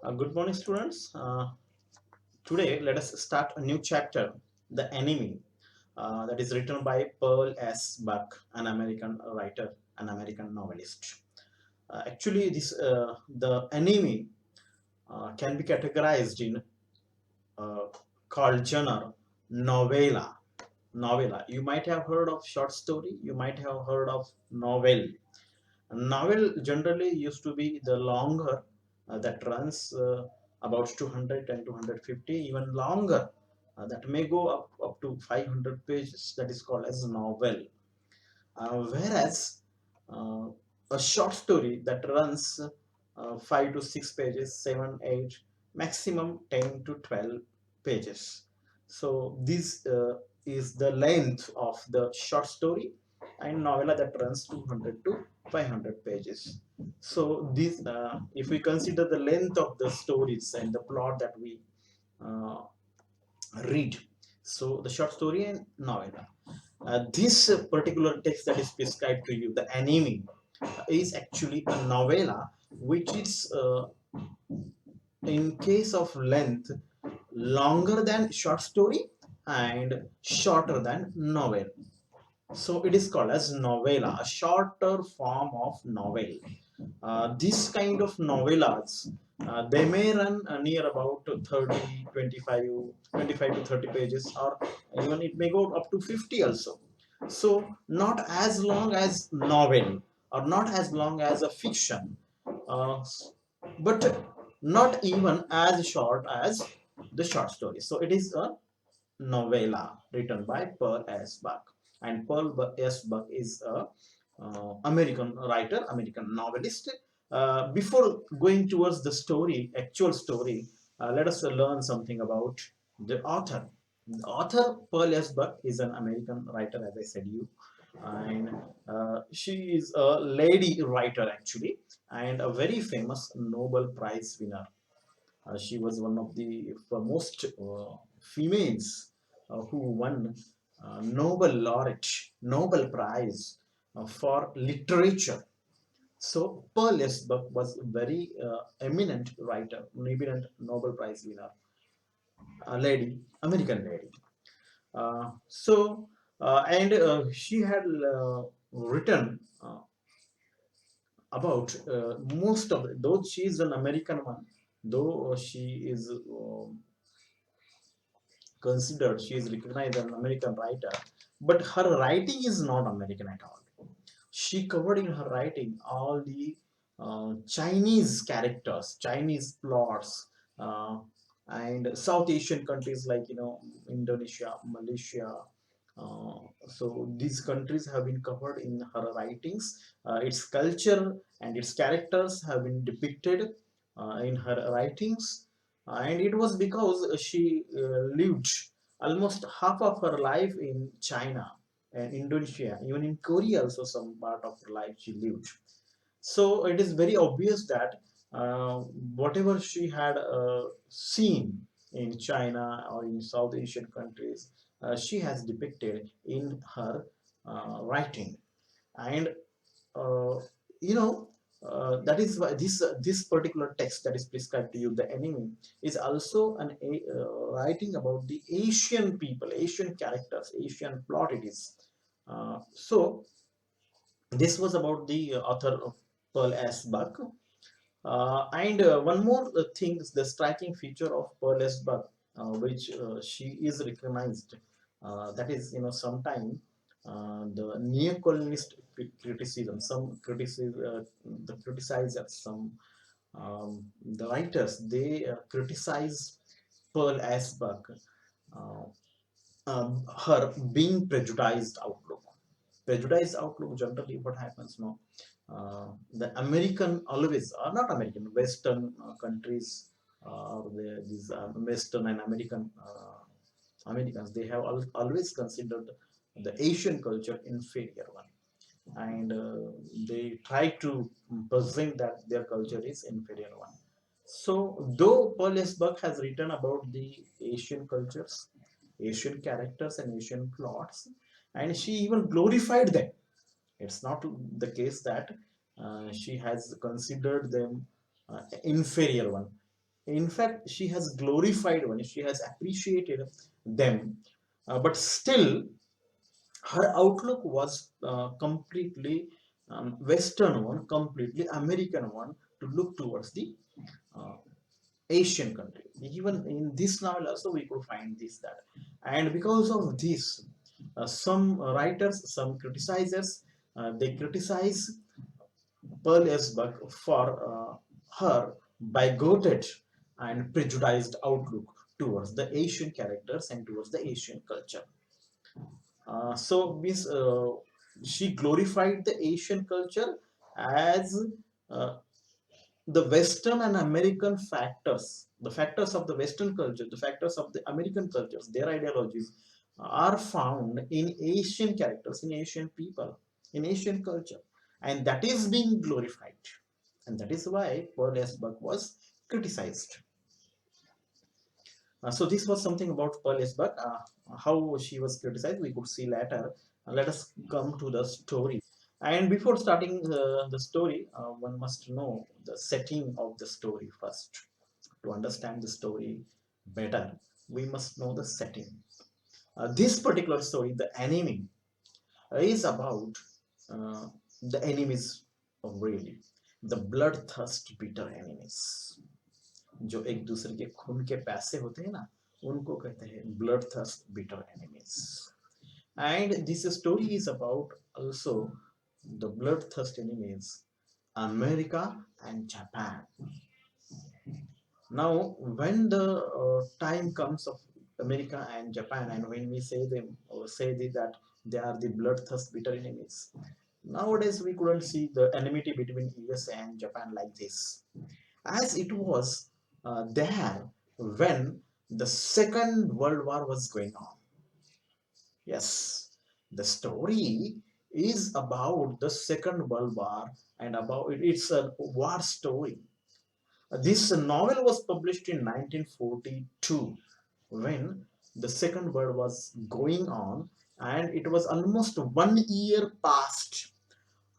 Good morning, students. Today, let us start a new chapter, The Enemy, that is written by Pearl S. Buck, an American writer, an American novelist. Actually, The Enemy can be categorized in uh, called genre novella. Novella. You might have heard of short story. You might have heard of novel. A novel generally used to be the longer that runs about 200 and 250, even longer. That may go up to 500 pages. That is called as novel. Whereas uh, a short story that runs 5 to 6 pages, 7, 8, maximum 10 to 12 pages. So this is the length of the short story, and novella that runs 200 to 500 pages. So this, if we consider the length of the stories and the plot that we uh, read, so the short story and novella, this particular text that is prescribed to you, the anime, is actually a novella, which is, in case of length, longer than short story and shorter than novel. So it is called as novella, a shorter form of novel. This kind of novellas, they may run near about 30, 25, 25 to 30 pages, or even it may go up to 50 also. So not as long as novel, or not as long as a fiction, uh, but not even as short as the short story. So it is a novella written by Pearl S. Buck. And Pearl S. Buck is a American writer, American novelist. Before going towards the story, actual story, let us learn something about the author. The author, Pearl S. Buck, is an American writer, as I said you, and she is a lady writer actually, and a very famous Nobel Prize winner. She was one of the most females who won Nobel Prize for literature. So Pearl Buck was a very eminent writer, eminent Nobel Prize winner, a lady, American lady. And she had written about most of it, though she is an American one, though she is considered, she is recognized as an American writer, but her writing is not American at all. She covered in her writing all the Chinese characters, Chinese plots, uh, and South Asian countries like Indonesia, Malaysia. So these countries have been covered in her writings. Its culture and its characters have been depicted in her writings, and it was because she lived almost half of her life in China and Indonesia, even in Korea also some part of her life she lived. So it is very obvious that whatever she had seen in China or in South Asian countries, she has depicted in her writing. And uh, you know that is why this particular text that is prescribed to you, the enemy, is also writing about the Asian people, Asian characters, Asian plot it is. So this was about the author of Pearl S. Buck. And one more thing is the striking feature of Pearl S. Buck, which she is recognized. That is, sometime the neo-colonialist criticism, the criticizers, the writers, they criticize Pearl S. Buck, uh, her being prejudiced outlook. Prejudiced outlook, generally what happens now, the American always, or not American, Western countries, these Western and Americans, they have always considered the Asian culture inferior one, and they try to present that their culture is inferior one. So though Paul Esbach has written about the Asian cultures, Asian characters and Asian plots, and she even glorified them, it's not the case that she has considered them inferior one. In fact, she has glorified one, she has appreciated them, but still her outlook was completely western one, completely American one, to look towards the uh, Asian country. Even in this novel also we could find this, that. And because of this, some writers, some criticizers, they criticize Pearl S. Buck for her bigoted and prejudiced outlook towards the Asian characters and towards the Asian culture. So she glorified the Asian culture as uh, the Western and American factors, the factors of the Western culture, the factors of the American cultures, their ideologies are found in Asian characters, in Asian people, in Asian culture, and that is being glorified, and that is why Paul S. Buck was criticized. So this was something about Pearl Buck. How she was criticized, we could see later. Let us come to the story. And before starting the story, one must know the setting of the story first. To understand the story better, we must know the setting. This particular story, the enemy, is about uh, the enemies of really the bloodthirst bitter enemies. जो एक दूसरे के खून के प्यासे होते हैं ना, उनको कहते हैं blood thirst bitter enemies. And this story is about also the bloodthirst enemies, America and Japan. Now, when the time comes of America and Japan, and when we say them or that they are the bloodthirst bitter enemies, nowadays we couldn't see the enmity between USA and Japan like this, as it was there when the Second World War was going on. Yes, the story is about the Second World War, and about it's a war story. This novel was published in 1942 when the Second World was going on, and it was almost 1 year past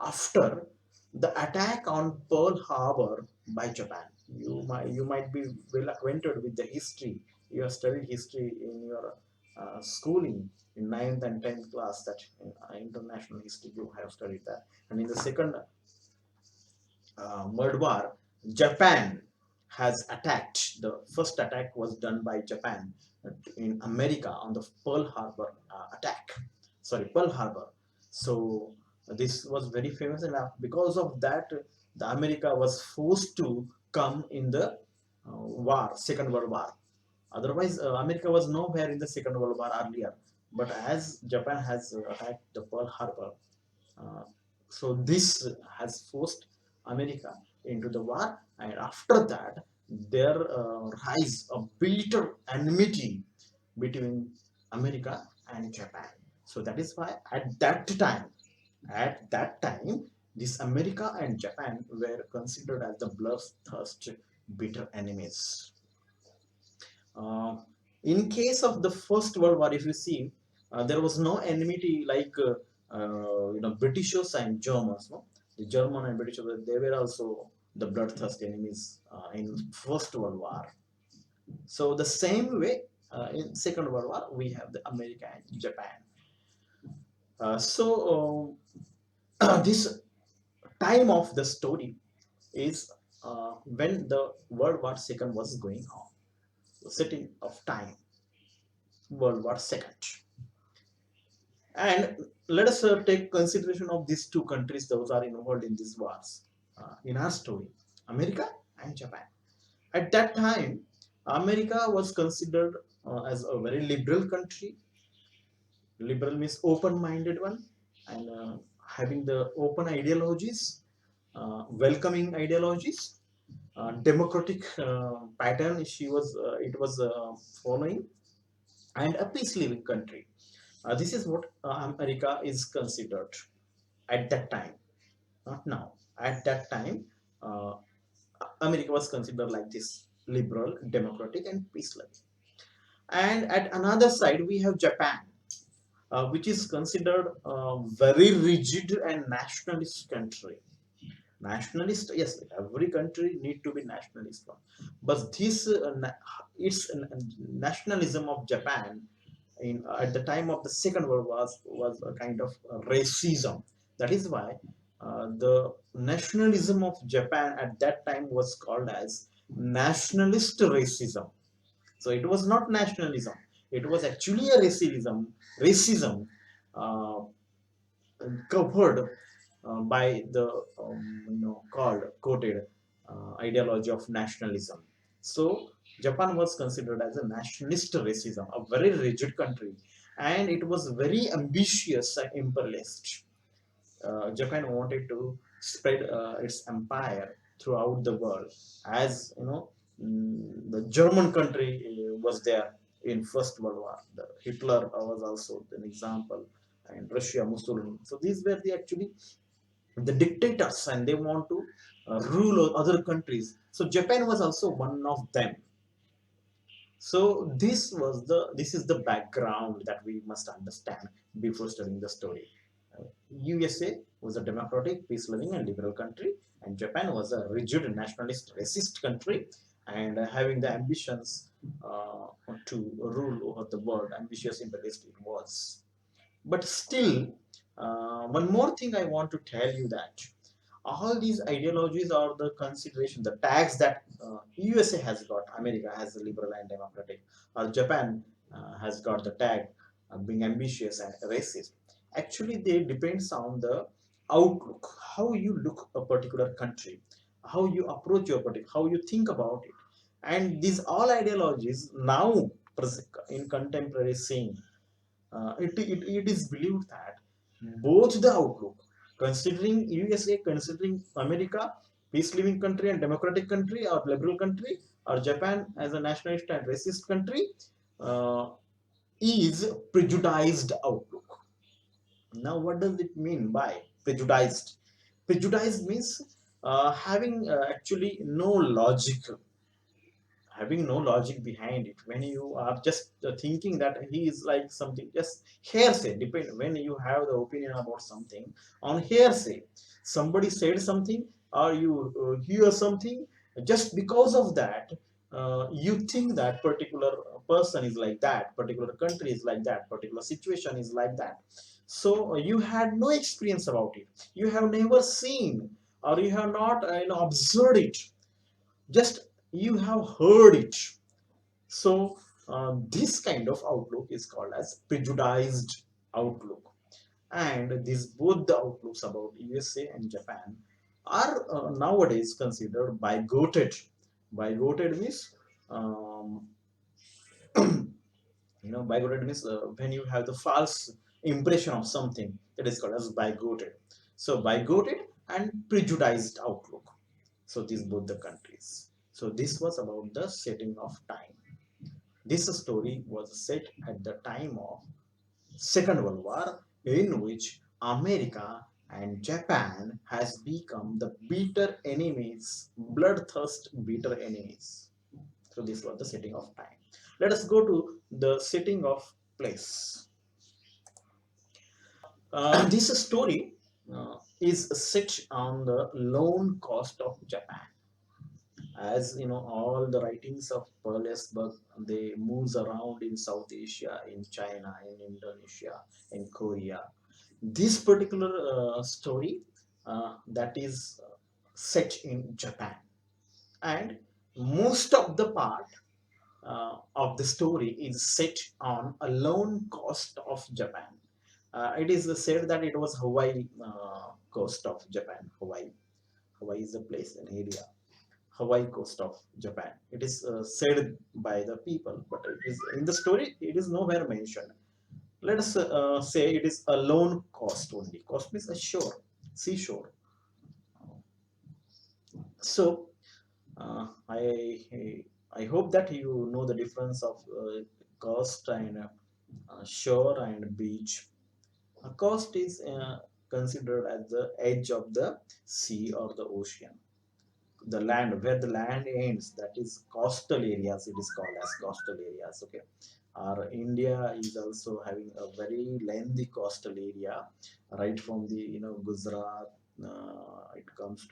after the attack on Pearl Harbor by Japan. You might be well acquainted with the history. You have studied history in your schooling in ninth and 10th class. That international history you have studied that. And in the second World War, Japan has attacked. The first attack was done by Japan in America on the Pearl Harbor attack. Sorry, Pearl Harbor. So this was very famous, and because of that, the America was forced to come in the war, Second World War. Otherwise, America was nowhere in the Second World War earlier. But as Japan has attacked the Pearl Harbor, uh, so this has forced America into the war, and after that, there rise a bitter enmity between America and Japan. So that is why at that time, this America and Japan were considered as the bloodthirsty, bitter enemies. Uh, in case of the First World War, if you see, there was no enmity like Britishers and Germans. No, the German and British they were also the bloodthirsty enemies in First World War. So the same way in Second World War we have the America and Japan. This time of the story is when the World War Second was going on. The setting of time, World War Second. And let us take consideration of these two countries those are involved in these wars in our story, America and Japan. At that time, America was considered as a very liberal country. Liberal means open-minded one, and having the open ideologies, welcoming ideologies, democratic pattern. It was following, and a peace-living country. This is what America is considered at that time, not now. At that time, uh, America was considered like this: liberal, democratic, and peace-loving. And at another side, we have Japan, which is considered a very rigid and nationalist country. Nationalist, yes, every country need to be nationalist one. But this it's nationalism of Japan in at the time of the Second World War was a kind of racism. That is why the nationalism of Japan at that time was called as nationalist racism. So it was not nationalism, it was actually a racism uh, covered by the called quoted ideology of nationalism. So Japan was considered as a nationalist racism, a very rigid country, and it was very ambitious and imperialist. Japan wanted to spread its empire throughout the world. As you know, the German country was there in First World War. The Hitler was also an example, and Russia, Mussolini. So these were the actually the dictators, and they want to rule other countries. So Japan was also one of them. So this is the background that we must understand before studying the story. USA was a democratic, peace-loving, and liberal country, and Japan was a rigid, nationalist, racist country, and having the ambitions to rule over the world. Ambitious imperialist it was. But still, one more thing I want to tell you that all these ideologies are the consideration, the tags that USA has got, America has the liberal and democratic, or Japan has got the tag being ambitious and racist. Actually, they depends on the outlook, how you look a particular country, how you approach your particular, how you think about it, and these all ideologies now in contemporary scene it is believed that both the outlook, considering USA, considering America, peace living country and democratic country or liberal country, or Japan as a nationalist and racist country, uh, is prejudiced outlook. Now, what does it mean by prejudiced? Prejudiced means having actually no logic, having no logic behind it. When you are just thinking that he is like something, just hearsay. Depend when you have the opinion about something on hearsay, somebody said something or you hear something, just because of that you think that particular person is like that, particular country is like that, particular situation is like that. So you had no experience about it, you have never seen or you have not observed it, just you have heard it. So this kind of outlook is called as prejudiced outlook. And these both the outlooks about USA and Japan are nowadays considered bigoted. Bigoted means um, bigoted means when you have the false impression of something, it is called as bigoted. So bigoted and prejudiced outlook. So these both the countries. So this was about the setting of time. This story was set at the time of Second World War, in which America and Japan has become the bitter enemies, bloodthirst bitter enemies. So this was the setting of time. Let us go to the setting of place. This story is set on the lone coast of Japan. As you know, all the writings of Pearl Esberg, they moves around in South Asia, in China, in Indonesia, in Korea. This particular story that is set in Japan, and most of the part of the story is set on a lone coast of Japan. It is said that it was Hawaii coast of Japan. Hawaii is a place, an area. Hawaii coast of Japan. It is said by the people, but it is in the story. It is nowhere mentioned. Let us say it is a lone coast only. Coast means a shore, seashore. So I hope that you know the difference of coast and shore and beach. A coast is considered as the edge of the sea or the ocean, the land where the land ends, that is coastal areas, it is called as coastal areas. Okay, our India is also having a very lengthy coastal area, right from the Gujarat, It comes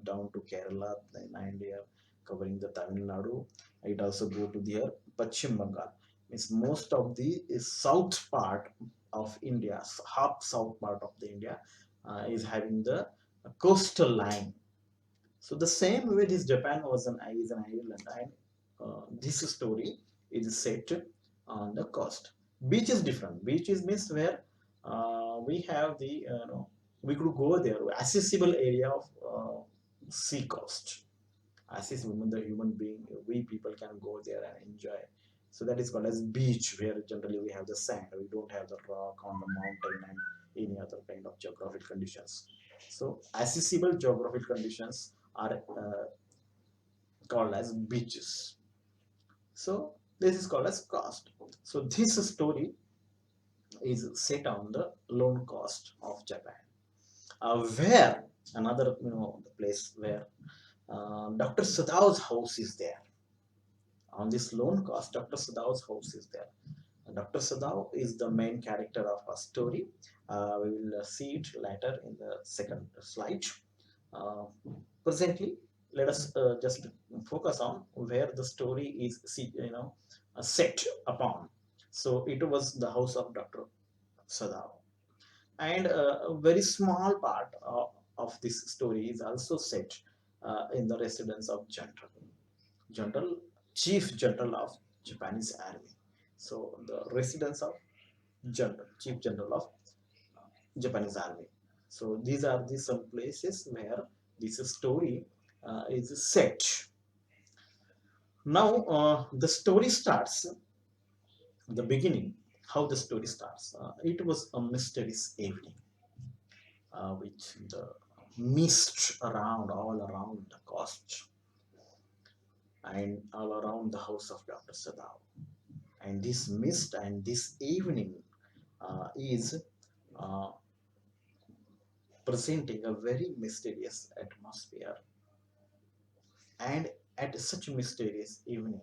down to Kerala in India, covering the Tamil Nadu. It also go to the Pachim Bengal. Means most of the south part of India, half south part of the India, is having the coastal line. So the same way this Japan is an island, and this story is set on the coast. Beach is different. Beach is means where we have the we could go there, accessible area of sea coast. Accessible, the human being, we people can go there and enjoy. So that is called as beach, where generally we have the sand. We don't have the rock on the mountain and any other kind of geographic conditions. So accessible geographic conditions are called as beaches. So this is called as coast. So this story is set on the lone coast of Japan, where another the place where Dr. Sadao's house is there. On this lone coast, Dr. Sadao's house is there. Dr. Sadao is the main character of our story. We will see it later in the second slide. Uh, Presently, let us just focus on where the story is set upon. So it was the house of Dr. Sadao, and a very small part of this story is also set in the residence of General Chief General of Japanese Army. So the residence of Chief General of Japanese Army. So these are the some places where this story is set. Now the story starts, the beginning, how the story starts. It was a mysterious evening with the mist all around the coast and all around the house of Dr. Sadao. And this mist and this evening is uh, presenting a very mysterious atmosphere. And at such mysterious evening,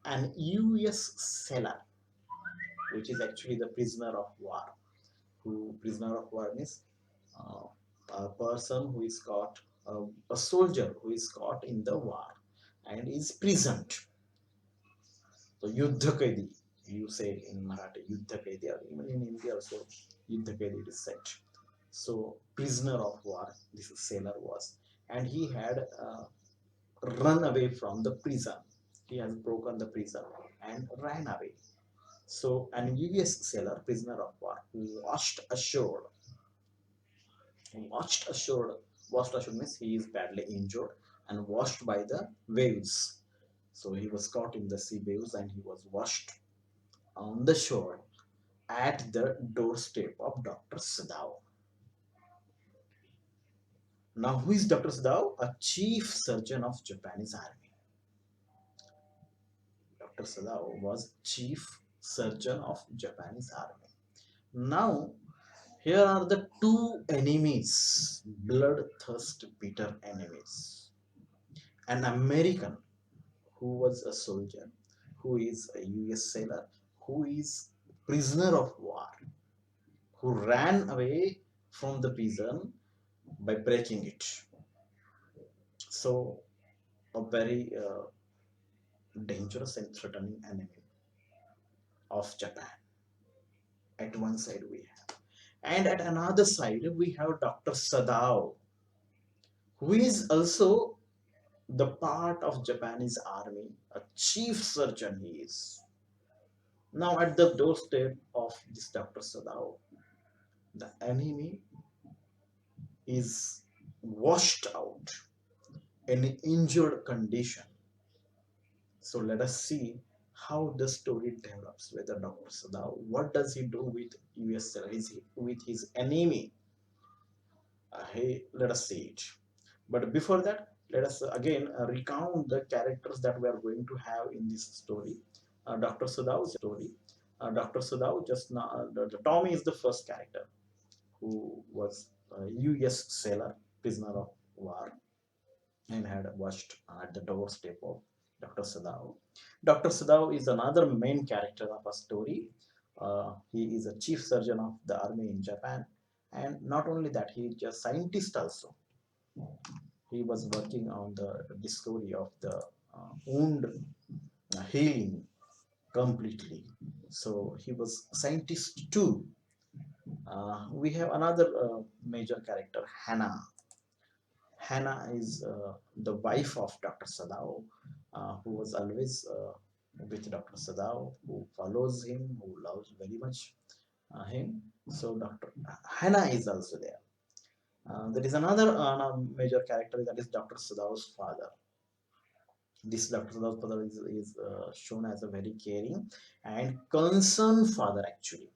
an US sailor, which is actually the prisoner of war, who prisoner of war means uh, a person who is caught, a soldier who is caught in the war and is prisoned. So Yuddha Kaidi, you say in Marathi, Yuddha Kaidi, or even in India also, Yuddha Kaidi it is said. So prisoner of war, this sailor was, and he had run away from the prison. He has broken the prison and ran away. So an US sailor, prisoner of war, washed ashore, washed ashore means he is badly injured and washed by the waves. So he was caught in the sea waves and he was washed on the shore at the doorstep of Dr. Sadao. Now, who is Dr. Sadao? A chief surgeon of Japanese army. Dr. Sadao was chief surgeon of Japanese army. Now, here are the two enemies, bloodthirst bitter enemies. An American who was a soldier, who is a US sailor, who is prisoner of war, who ran away from the prison by breaking it. So, a very dangerous and threatening enemy of Japan. At one side we have, and at another side we have Dr. Sadao, who is also the part of Japanese army, a chief surgeon he is. Now at the doorstep of this Dr. Sadao, the enemy is washed out in injured condition. So let us see how the story develops with the Dr. Sadao. What does he do with US with his enemy? Let us see it. But before that, let us again recount the characters that we are going to have in this story. Dr. Sadao's story. Dr. Sadao just now, the Tommy is the first character who was a US sailor, prisoner of war, and had watched at the doorstep of Dr. Sadao. Dr. Sadao is another main character of a story. He is a chief surgeon of the army in Japan, And not only that, he is a scientist also. He was working on the discovery of the wound healing completely. So he was scientist too. We have another major character, Hannah. Hannah is the wife of Dr. Sadao, who was always with Dr. Sadao, who follows him, who loves very much him. So Dr. Hannah is also there. There is another major character, that is Dr. Sadao's father. This Dr. Sadao's father is shown as a very caring and concerned father, actually.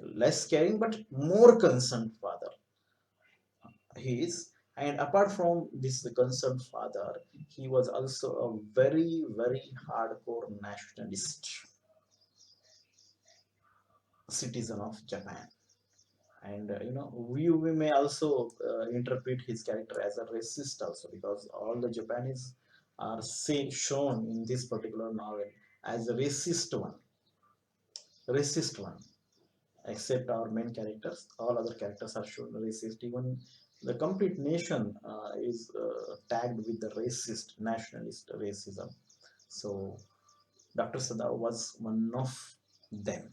Less caring but more concerned father he is. And apart from this concerned father, he was also a very, very hardcore nationalist citizen of Japan. And we may also interpret his character as a racist also, because all the Japanese are shown in this particular novel as a racist one, except our main characters. All other characters are shown racist. Even the complete nation is tagged with the racist, nationalist racism. So Dr. Sada was one of them.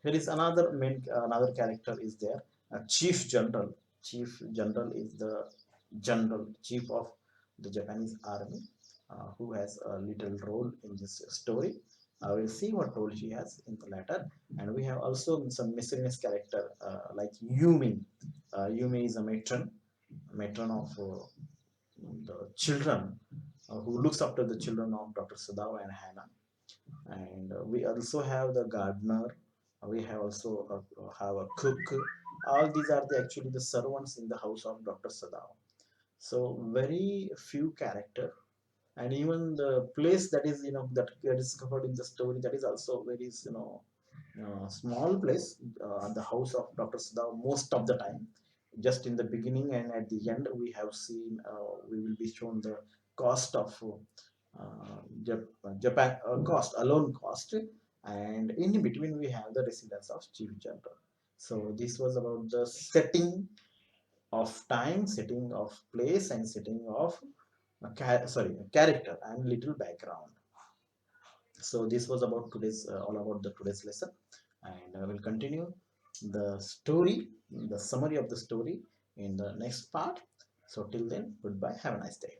Here is another character is there, Chief General. Chief General is the general chief of the Japanese army, who has a little role in this story. I will see what role she has in the latter. And we have also some miscellaneous character, like Yumi. Yumi is a matron of the children, who looks after the children of Dr. Sadao and Hannah. And we also have the gardener. We have also have a cook. All these are actually the servants in the house of Dr. Sadao. So very few character. And even the place that is that is covered in the story, that is also very small place, at the house of Dr. Sadao most of the time. Just in the beginning and at the end, we have seen, we will be shown the cost of Japan, cost, alone cost, and in between we have the residence of Chief General. So this was about the setting of time, setting of place, and setting of character and little background. So this was about today's all about the today's lesson, and I will continue the story, the summary of the story, in the next part. So till then, goodbye, have a nice day.